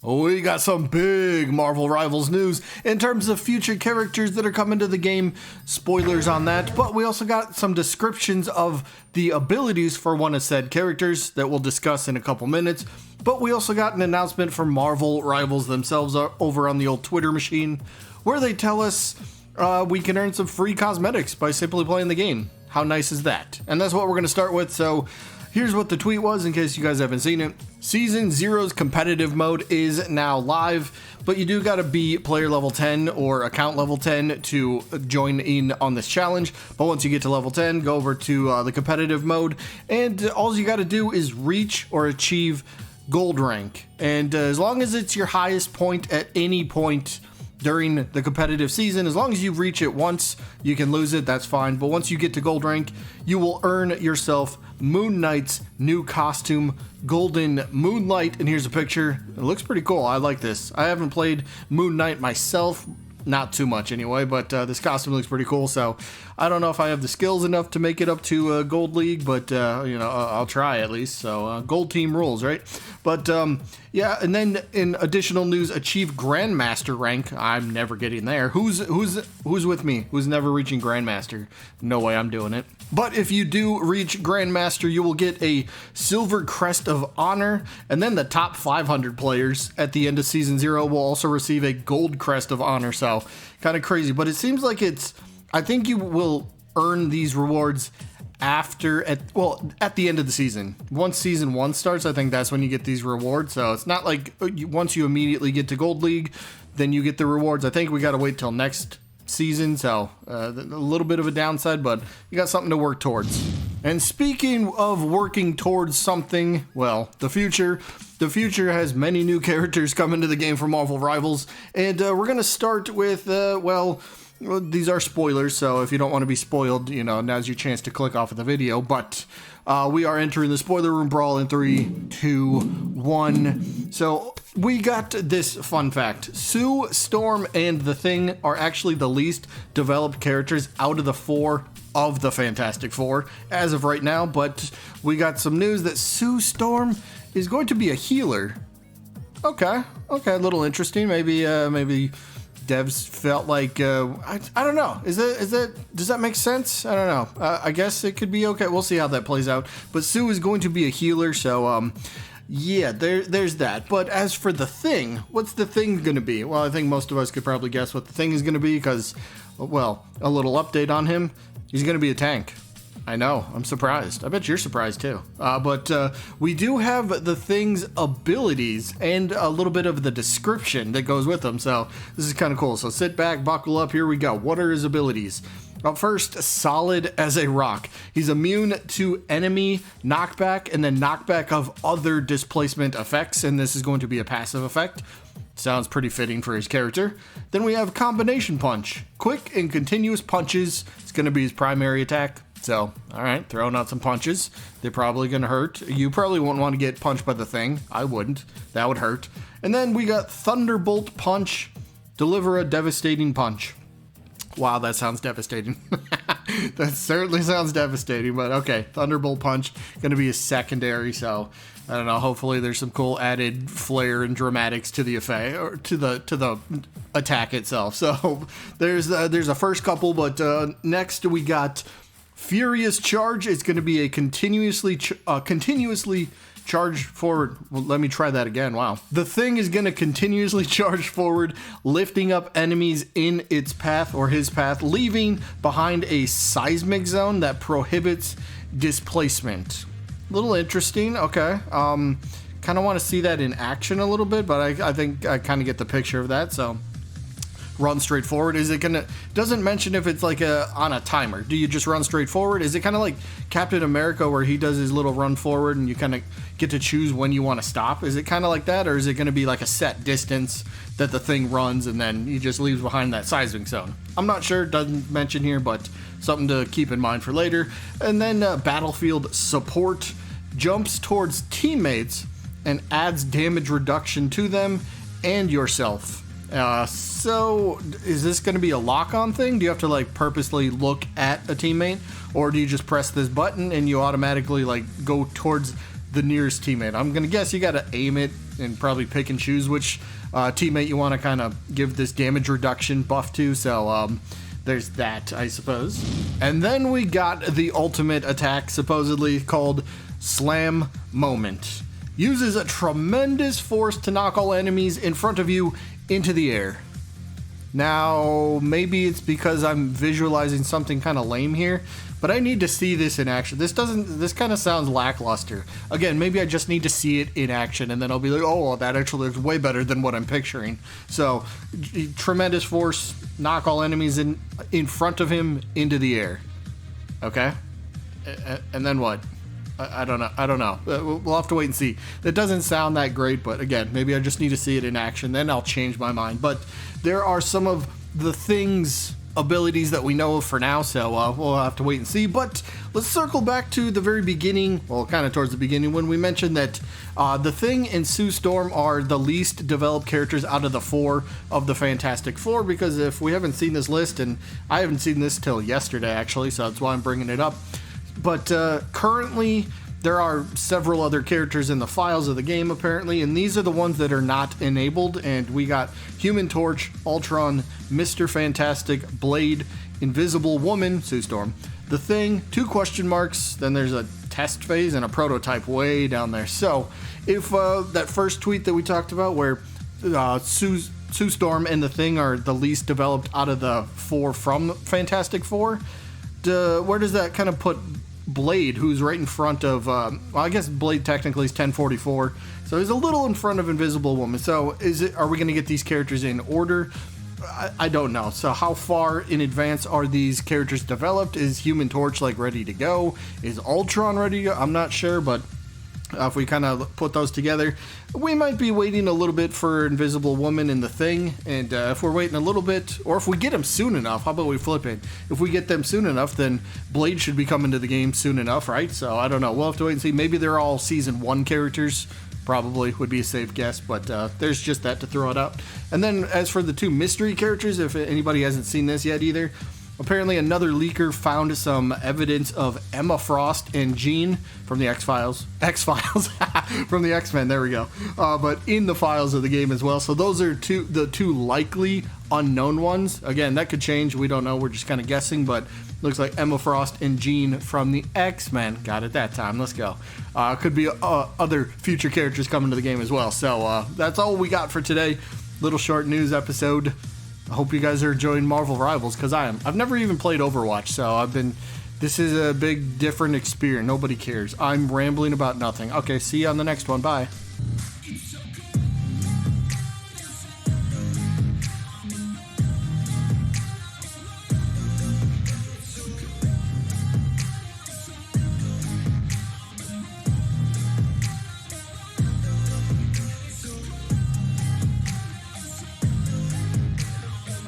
We got some big Marvel Rivals news in terms of future characters that are coming to the game. Spoilers on that, but we also got some descriptions of the abilities for one of said characters that we'll discuss in a couple minutes. But we also got an announcement from Marvel Rivals themselves over on the old Twitter machine, where they tell us we can earn some free cosmetics by simply playing the game. How nice is that? And that's what we're going to start with, so here's what the tweet was in case you guys haven't seen it. Season 0's competitive mode is now live, but you do gotta be player level 10 or account level 10 to join in on this challenge. But once you get to level 10, go over to the competitive mode, and all you gotta do is reach or achieve gold rank. And as long as it's your highest point at any point during the competitive season, as long as you reach it once, you can lose it, that's fine. But once you get to gold rank, you will earn yourself Moon Knight's new costume, Golden Moonlight. And here's a picture. It looks pretty cool. I like this. I haven't played Moon Knight myself, not too much anyway, but this costume looks pretty cool. So I don't know if I have the skills enough to make it up to Gold League, but I'll try at least. So Gold Team rules, right? But yeah, and then in additional news, achieve Grandmaster rank. I'm never getting there. Who's with me? Who's never reaching Grandmaster? No way I'm doing it. But if you do reach Grandmaster, you will get a Silver Crest of Honor, and then the top 500 players at the end of Season 0 will also receive a Gold Crest of Honor, so kind of crazy. But it seems like I think you will earn these rewards at the end of the season. Once Season 1 starts, I think that's when you get these rewards, so it's not like once you immediately get to Gold League, then you get the rewards. I think we gotta wait till next season, so a little bit of a downside, but you got something to work towards. And speaking of working towards something, well, the future has many new characters coming to the game from Marvel Rivals, and we're gonna start with these are spoilers, so if you don't want to be spoiled, now's your chance to click off of the video. But we are entering the spoiler room brawl in 3, 2, 1. So we got this fun fact. Sue, Storm, and the Thing are actually the least developed characters out of the 4 of the Fantastic Four as of right now. But we got some news that Sue Storm is going to be a healer. Okay, a little interesting. Maybe devs felt like I don't know. Does that make sense? I don't know. I guess it could be okay. We'll see how that plays out. But Sue is going to be a healer, so yeah, there's that. But as for the Thing, what's the Thing going to be? Well, I think most of us could probably guess what the Thing is going to be because, well, a little update on him. He's going to be a tank. I know, I'm surprised. I bet you're surprised too. But we do have the Thing's abilities and a little bit of the description that goes with them, so this is kind of cool. So sit back, buckle up, here we go. What are his abilities? First, solid as a rock. He's immune to enemy knockback and then knockback of other displacement effects, and this is going to be a passive effect. Sounds pretty fitting for his character. Then we have combination punch. Quick and continuous punches. It's going to be his primary attack. So, alright, throwing out some punches. They're probably going to hurt. You probably won't want to get punched by the Thing. I wouldn't. That would hurt. And then we got Thunderbolt Punch. Deliver a devastating punch. Wow, that sounds devastating. That certainly sounds devastating, but okay. Thunderbolt Punch, going to be a secondary, so I don't know. Hopefully there's some cool added flair and dramatics to the effect, or to the attack itself. So there's a first couple, but next we got Furious Charge. It's going to be a continuously charge forward. Well, let me try that again. Wow. The Thing is going to continuously charge forward, lifting up enemies in its path or his path, leaving behind a seismic zone that prohibits displacement. A little interesting. Okay. Kind of want to see that in action a little bit, but I think I kind of get the picture of that. So run straight forward. Is it gonna, doesn't mention if it's like on a timer. Do you just run straight forward? Is it kind of like Captain America where he does his little run forward and you kind of get to choose when you want to stop? Is it kind of like that, or is it going to be like a set distance that the Thing runs and then he just leaves behind that seismic zone? I'm not sure. Doesn't mention here, but something to keep in mind for later. And then Battlefield Support jumps towards teammates and adds damage reduction to them and yourself. So is this going to be a lock-on thing? Do you have to like purposely look at a teammate, or do you just press this button and you automatically like go towards the nearest teammate. I'm gonna guess you gotta aim it and probably pick and choose which teammate you want to kind of give this damage reduction buff to. So there's that, I suppose. And then we got the ultimate attack, supposedly called Slam Moment. Uses a tremendous force to knock all enemies in front of you into the air. Now, maybe it's because I'm visualizing something kind of lame here, but I need to see this in action. This kind of sounds lackluster. Again, maybe I just need to see it in action, and then I'll be like, oh, that actually looks way better than what I'm picturing. So, tremendous force, knock all enemies in front of him into the air. Okay? And then what? I don't know. We'll have to wait and see. That doesn't sound that great, but again, maybe I just need to see it in action, then I'll change my mind. But there are some of the things, abilities that we know of for now, so we'll have to wait and see. But let's circle back to the very beginning, well, kind of towards the beginning, when we mentioned that the Thing and Sue Storm are the least developed characters out of the 4 of the Fantastic Four, because if we haven't seen this list, and I haven't seen this till yesterday, actually, so that's why I'm bringing it up. But currently, there are several other characters in the files of the game, apparently, and these are the ones that are not enabled. And we got Human Torch, Ultron, Mr. Fantastic, Blade, Invisible Woman, Sue Storm, The Thing, 2 question marks, then there's a test phase and a prototype way down there. So, if that first tweet that we talked about, where Sue Storm and The Thing are the least developed out of the 4 from Fantastic Four, where does that kind of put Blade, who's right in front of, well, I guess Blade technically is 1044, so he's a little in front of Invisible Woman. So are we going to get these characters in order? I don't know. So how far in advance are these characters developed? Is Human Torch like ready to go? Is Ultron ready to go? I'm not sure, but if we kind of put those together, we might be waiting a little bit for Invisible Woman and The Thing. And if we're waiting a little bit, or if we get them soon enough, how about we flip it? If we get them soon enough, then Blade should be coming to the game soon enough, right? So I don't know. We'll have to wait and see. Maybe they're all Season 1 characters. Probably would be a safe guess, but there's just that to throw it out. And then as for the 2 mystery characters, if anybody hasn't seen this yet either, apparently another leaker found some evidence of Emma Frost and Jean from the X-Files, from the X-Men, there we go, but in the files of the game as well. So those are the two likely unknown ones. Again, that could change, we don't know, we're just kind of guessing, but looks like Emma Frost and Jean from the X-Men. Got it that time, let's go. Could be other future characters coming to the game as well. So that's all we got for today. Little short news episode. I hope you guys are enjoying Marvel Rivals, because I am. I've never even played Overwatch, so this is a big different experience. Nobody cares. I'm rambling about nothing. Okay, see you on the next one. Bye.